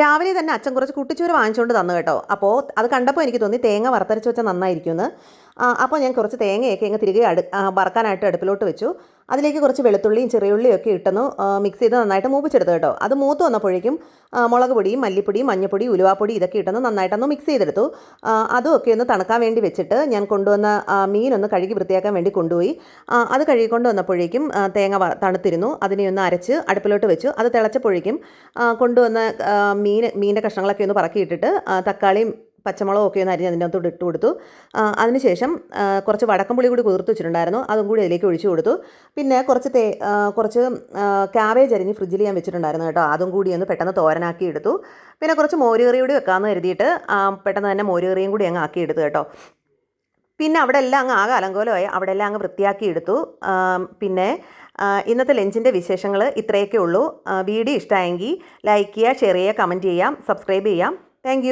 രാവിലെ തന്നെ അച്ഛൻ കുറച്ച് കുട്ടിച്ചോറ് വാങ്ങിച്ചുകൊണ്ട് തന്നു കേട്ടോ. അപ്പോൾ അത് കണ്ടപ്പോൾ എനിക്ക് തോന്നി തേങ്ങ വറുത്തരച്ച് വെച്ചാൽ നന്നായിരിക്കുമെന്ന്. അപ്പോൾ ഞാൻ കുറച്ച് തേങ്ങയൊക്കെ അങ്ങ് തിരികെ വറക്കാനായിട്ട് അടുപ്പിലോട്ട് വെച്ചു. അതിലേക്ക് കുറച്ച് വെളുത്തുള്ളിയും ചെറിയുള്ളിയും ഒക്കെ ഇട്ടെന്ന് മിക്സ് ചെയ്ത് നന്നായിട്ട് മൂപ്പിച്ചെടുത്തു കേട്ടോ. അത് മൂത്ത് വന്നപ്പോഴേക്കും മുളക് പൊടിയും മല്ലിപ്പൊടിയും മഞ്ഞൾപ്പൊടി ഉലുവാപ്പൊടി ഇതൊക്കെ ഇട്ടെന്ന് നന്നായിട്ടൊന്ന് മിക്സ് ചെയ്തെടുത്തു. അതും ഒക്കെ ഒന്ന് തണുക്കാൻ വേണ്ടി വെച്ചിട്ട് ഞാൻ കൊണ്ടുവന്ന മീനൊന്ന് കഴുകി വൃത്തിയാക്കാൻ വേണ്ടി കൊണ്ടുപോയി. അത് കഴുകിക്കൊണ്ട് വന്നപ്പോഴേക്കും തേങ്ങ തണുത്തിരുന്നു. അതിനെ ഒന്ന് അരച്ച് അടുപ്പിലോട്ട് വെച്ചു. അത് തിളച്ചപ്പോഴേക്കും കൊണ്ടുവന്ന മീനിൻ്റെ കഷ്ണങ്ങളൊക്കെ ഒന്ന് പറക്കിയിട്ടിട്ട് തക്കാളിയും പച്ചമുളകും ഒക്കെ ഒന്ന് അരിഞ്ഞ് അതിൻ്റെ അകത്തോട്ട് ഇട്ട് കൊടുത്തു. അതിനുശേഷം കുറച്ച് വടക്കംപുളി കൂടി കുതിർത്ത് വെച്ചിട്ടുണ്ടായിരുന്നു, അതും കൂടി അതിലേക്ക് ഒഴിച്ചു കൊടുത്തു. പിന്നെ കുറച്ച് ക്യാബേജ് അരിഞ്ഞ് ഫ്രിഡ്ജിൽ ഞാൻ വെച്ചിട്ടുണ്ടായിരുന്നു കേട്ടോ. അതും കൂടി ഒന്ന് പെട്ടെന്ന് തോരനാക്കി എടുത്തു. പിന്നെ കുറച്ച് മോരുകറി കൂടി വെക്കാമെന്ന് കരുതിയിട്ട് പെട്ടെന്ന് തന്നെ മോരുകറിയും കൂടി അങ്ങ് ആക്കി എടുത്തു കേട്ടോ. പിന്നെ അവിടെ എല്ലാം അങ്ങ് ആകെ അലങ്കോലമായി, അവിടെ എല്ലാം അങ്ങ് വൃത്തിയാക്കി എടുത്തു. പിന്നെ ഇന്നത്തെ ലഞ്ചിൻ്റെ വിശേഷങ്ങൾ ഇത്രയൊക്കെ ഉള്ളൂ. വീഡിയോ ഇഷ്ടമായെങ്കിൽ ലൈക്ക് ചെയ്യുക, ഷെയർ ചെയ്യുക, കമൻറ്റ് ചെയ്യാം, സബ്സ്ക്രൈബ് ചെയ്യാം. താങ്ക്